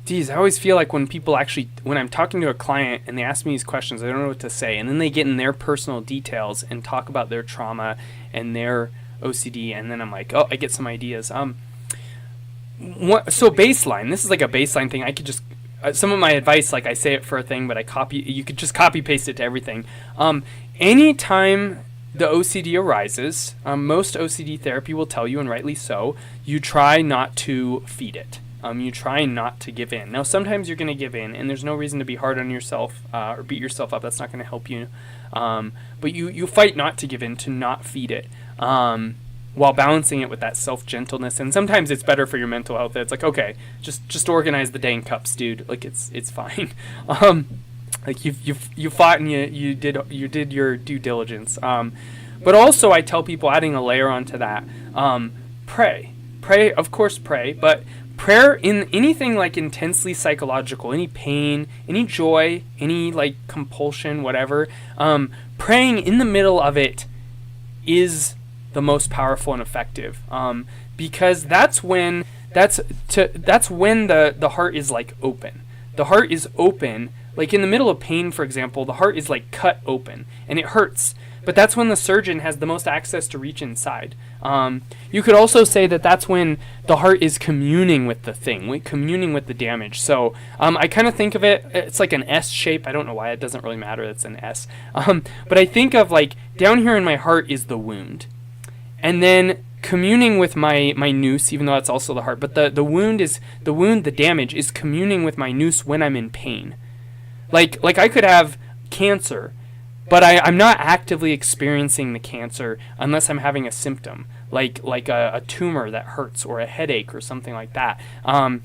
Geez, I always feel like when I'm talking to a client and they ask me these questions, I don't know what to say. And then they get in their personal details and talk about their trauma and their OCD. And then I'm like, oh, I get some ideas. So baseline, this is like a baseline thing. I could just, some of my advice, like I say it for a thing, but you could just copy paste it to everything. Anytime the OCD arises, most OCD therapy will tell you, and rightly so, you try not to feed it. You try not to give in. Now, sometimes you're going to give in, and there's no reason to be hard on yourself or beat yourself up. That's not going to help you. But you fight not to give in, to not feed it, while balancing it with that self-gentleness. And sometimes it's better for your mental health. It's like, okay, just organize the dang cups, dude. Like, it's fine. Like you fought and you did your due diligence. But also, I tell people, adding a layer onto that, pray, of course, pray, but prayer in anything like intensely psychological, any pain, any joy, any like compulsion, whatever, praying in the middle of it is the most powerful and effective, because that's when the heart is like open. The heart is open, like in the middle of pain, for example, the heart is like cut open and it hurts. But that's when the surgeon has the most access to reach inside. You could also say that that's when the heart is communing with the thing, communing with the damage. So I kind of think of it, it's like an S shape. I don't know why, it doesn't really matter, it's an S. But I think of like down here in my heart is the wound. And then communing with my noose, even though that's also the heart. But the damage is communing with my noose when I'm in pain. Like I could have cancer, but I'm not actively experiencing the cancer unless I'm having a symptom, like a tumor that hurts or a headache or something like that. And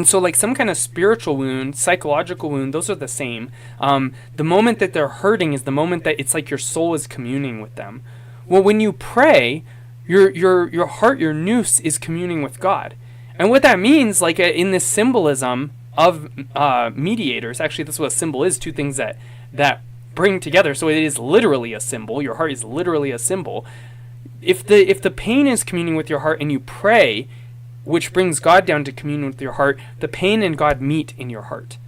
so like some kind of spiritual wound, psychological wound, those are the same. The moment that they're hurting is the moment that it's like your soul is communing with them. Well, when you pray, your heart, your noose is communing with God. And what that means, like in this symbolism of mediators, actually that's what a symbol is, two things that bring together. So it is literally a symbol. Your heart is literally a symbol. If the pain is communing with your heart and you pray, which brings God down to commune with your heart, the pain and God meet in your heart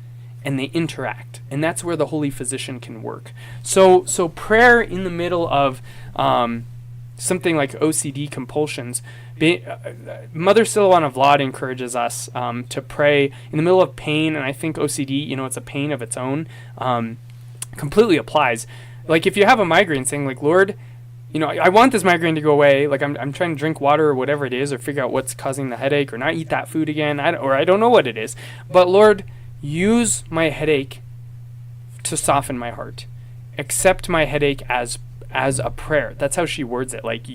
and they interact. And that's where the holy physician can work. So prayer in the middle of something like OCD compulsions, Mother Silwana Vlad encourages us to pray in the middle of pain, and I think OCD, it's a pain of its own, completely applies. Like if you have a migraine, saying like, Lord, I want this migraine to go away, like I'm trying to drink water or whatever it is, or figure out what's causing the headache, or not eat that food again, I don't know what it is, but Lord, use my headache to soften my heart. Accept my headache as a prayer. That's how she words it, like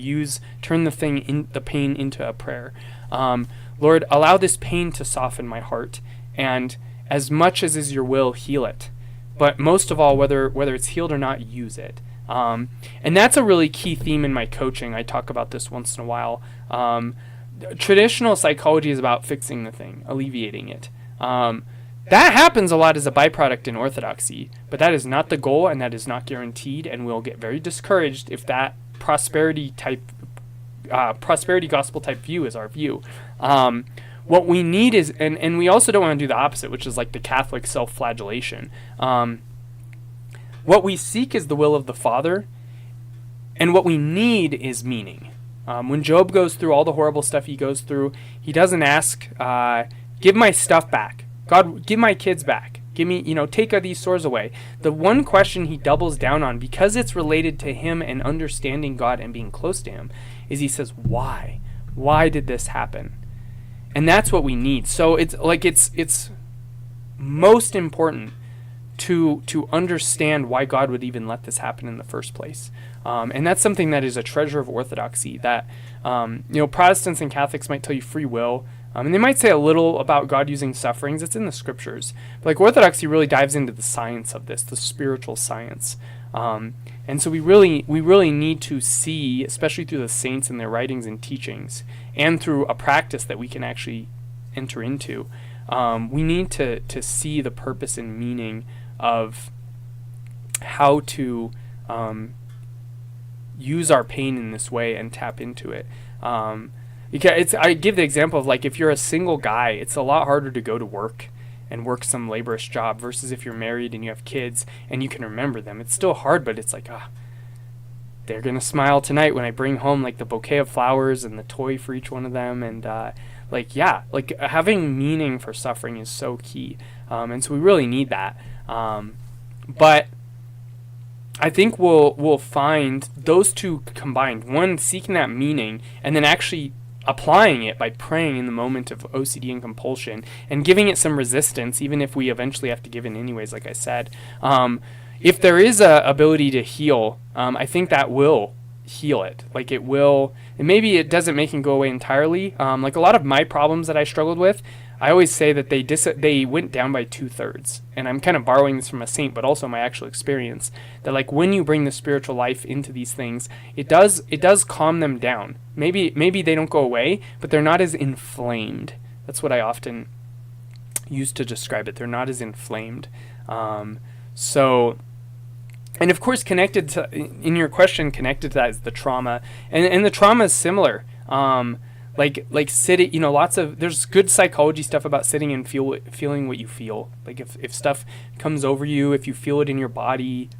turn the pain into a prayer. Lord, allow this pain to soften my heart, and as much as is your will, heal it. But most of all, whether it's healed or not, use it. And that's a really key theme in my coaching. I talk about this once in a while. Traditional psychology is about fixing the thing, alleviating it. That happens a lot as a byproduct in orthodoxy, but that is not the goal, and that is not guaranteed, and we'll get very discouraged if that prosperity gospel type view is our view. What we need is, and we also don't want to do the opposite, which is like the Catholic self-flagellation. What we seek is the will of the Father, and what we need is meaning. When Job goes through all the horrible stuff he goes through, he doesn't ask, give my stuff back. God, give my kids back. Give me, take these sores away. The one question he doubles down on, because it's related to him and understanding God and being close to him, is he says, why? Why did this happen? And that's what we need. So it's most important to understand why God would even let this happen in the first place. And that's something that is a treasure of orthodoxy, that Protestants and Catholics might tell you free will, and they might say a little about God using sufferings. It's in the scriptures. But like orthodoxy really dives into the science of this, the spiritual science. And so we really need to see, especially through the saints and their writings and teachings, and through a practice that we can actually enter into, we need to see the purpose and meaning of how to use our pain in this way and tap into it. I give the example of, like, if you're a single guy, it's a lot harder to go to work and work some laborious job, versus if you're married and you have kids and you can remember them. It's still hard, but it's like, they're going to smile tonight when I bring home like the bouquet of flowers and the toy for each one of them. And having meaning for suffering is so key. And so we really need that. But I think we'll find those two combined. One, seeking that meaning, and then actually applying it by praying in the moment of OCD and compulsion and giving it some resistance, even if we eventually have to give in anyways, like I said. If there is a ability to heal, I think that will heal it. Like it will, and maybe it doesn't make it go away entirely. Like a lot of my problems that I struggled with, I always say that they went down by 2/3. And I'm kind of borrowing this from a saint, but also my actual experience, that like when you bring the spiritual life into these things, it does calm them down. Maybe they don't go away, but they're not as inflamed. That's what I often use to describe it. They're not as inflamed. And of course, connected to, in your question, connected to that is the trauma, and the trauma is similar. Like sitting, there's good psychology stuff about sitting and feeling what you feel. Like if stuff comes over you, if you feel it in your body,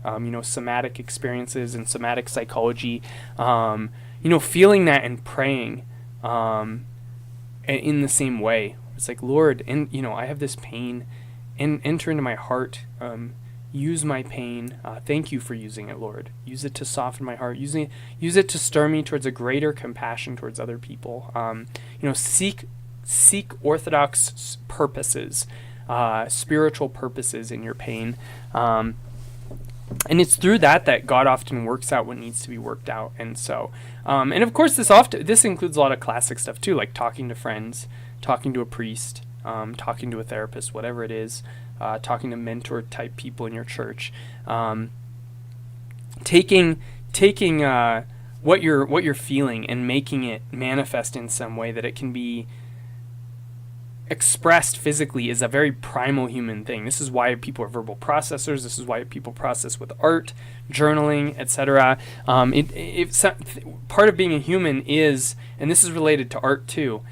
somatic experiences and somatic psychology, feeling that and praying, in the same way. It's like, Lord, and I have this pain, and enter into my heart. Use my pain. Thank you for using it, Lord. Use it to soften my heart. Use it to stir me towards a greater compassion towards other people. Seek orthodox purposes, spiritual purposes in your pain. And it's through that God often works out what needs to be worked out. And so, and of course, this includes a lot of classic stuff too, like talking to friends, talking to a priest, talking to a therapist, whatever it is. Talking to mentor type people in your church, taking what you're feeling and making it manifest in some way that it can be expressed physically is a very primal human thing. This is why people are verbal processors. This is why people process with art, journaling, etc. Part of being a human is, and this is related to art too,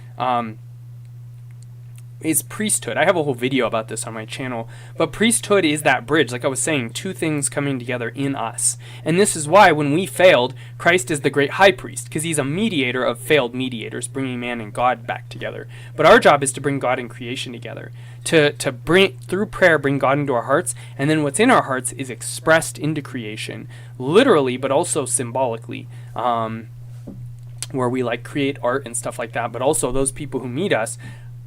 is priesthood. I have a whole video about this on my channel, but priesthood is that bridge, like I was saying, two things coming together in us. And this is why when we failed, Christ is the great high priest, because he's a mediator of failed mediators, bringing man and God back together. But our job is to bring God and creation together, to bring, through prayer, bring God into our hearts, and then what's in our hearts is expressed into creation, literally, but also symbolically, where we like create art and stuff like that, but also those people who meet us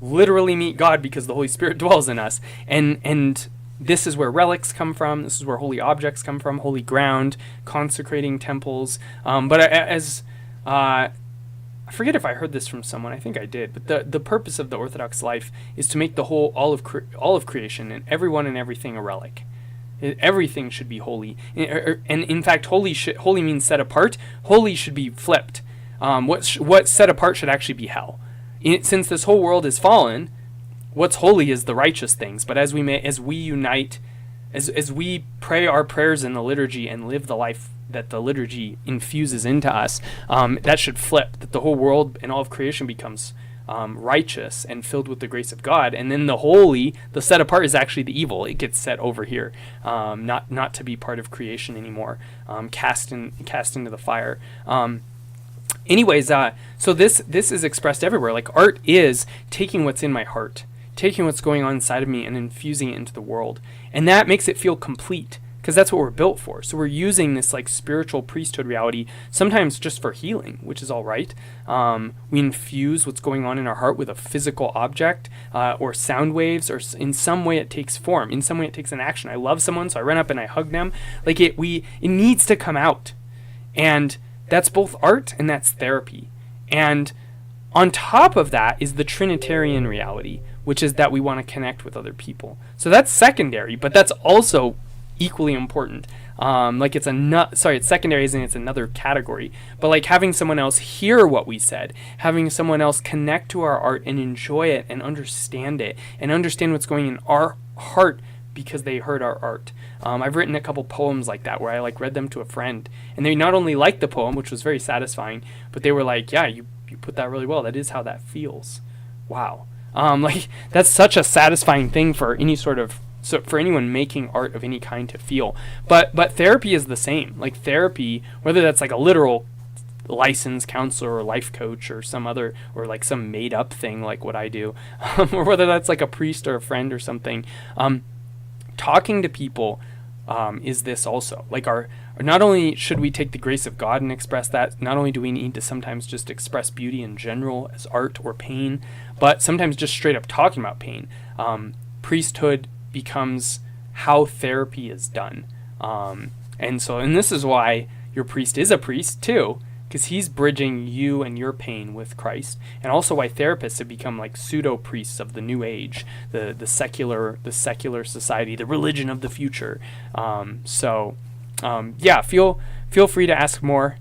literally meet God because the Holy Spirit dwells in us. And this is where relics come from. This is where holy objects come from, holy ground, consecrating temples. I forget if I heard this from someone. I think I did. But the purpose of the Orthodox life is to make the whole, all of creation and everyone and everything a relic. Everything should be holy. And in fact, holy means set apart. Holy should be flipped. What set apart should actually be hell. Since this whole world is fallen, what's holy is the righteous things. But as we unite, as we pray our prayers in the liturgy and live the life that the liturgy infuses into us, that should flip. That the whole world and all of creation becomes righteous and filled with the grace of God. And then the holy, the set apart, is actually the evil. It gets set over here, not to be part of creation anymore, cast into the fire. Anyways, so this is expressed everywhere. Like art is taking what's in my heart, taking what's going on inside of me and infusing it into the world. And that makes it feel complete, because that's what we're built for. So we're using this like spiritual priesthood reality, sometimes just for healing, which is all right. We infuse what's going on in our heart with a physical object, or sound waves, or in some way it takes form. In some way it takes an action. I love someone, so I run up and I hug them. Like it needs to come out. And that's both art and that's therapy. And on top of that is the Trinitarian reality, which is that we want to connect with other people. So that's secondary, but that's also equally important. It's secondary, isn't it? It's another category. But like having someone else hear what we said, having someone else connect to our art and enjoy it and understand what's going in our heart because they heard our art. I've written a couple poems like that where I like read them to a friend, and they not only liked the poem, which was very satisfying, but they were like, yeah, you put that really well. That is how that feels. Wow. Like that's such a satisfying thing for any sort of for anyone making art of any kind to feel. But therapy is the same. Like therapy, whether that's like a literal licensed counselor or life coach or some other, or like some made up thing like what I do, or whether that's like a priest or a friend or something, talking to people is this also. Like not only should we take the grace of God and express that, not only do we need to sometimes just express beauty in general as art or pain, but sometimes just straight up talking about pain. Priesthood becomes how therapy is done. And this is why your priest is a priest too, because he's bridging you and your pain with Christ, and also why therapists have become like pseudo priests of the new age, the secular society, the religion of the future. Yeah, feel free to ask more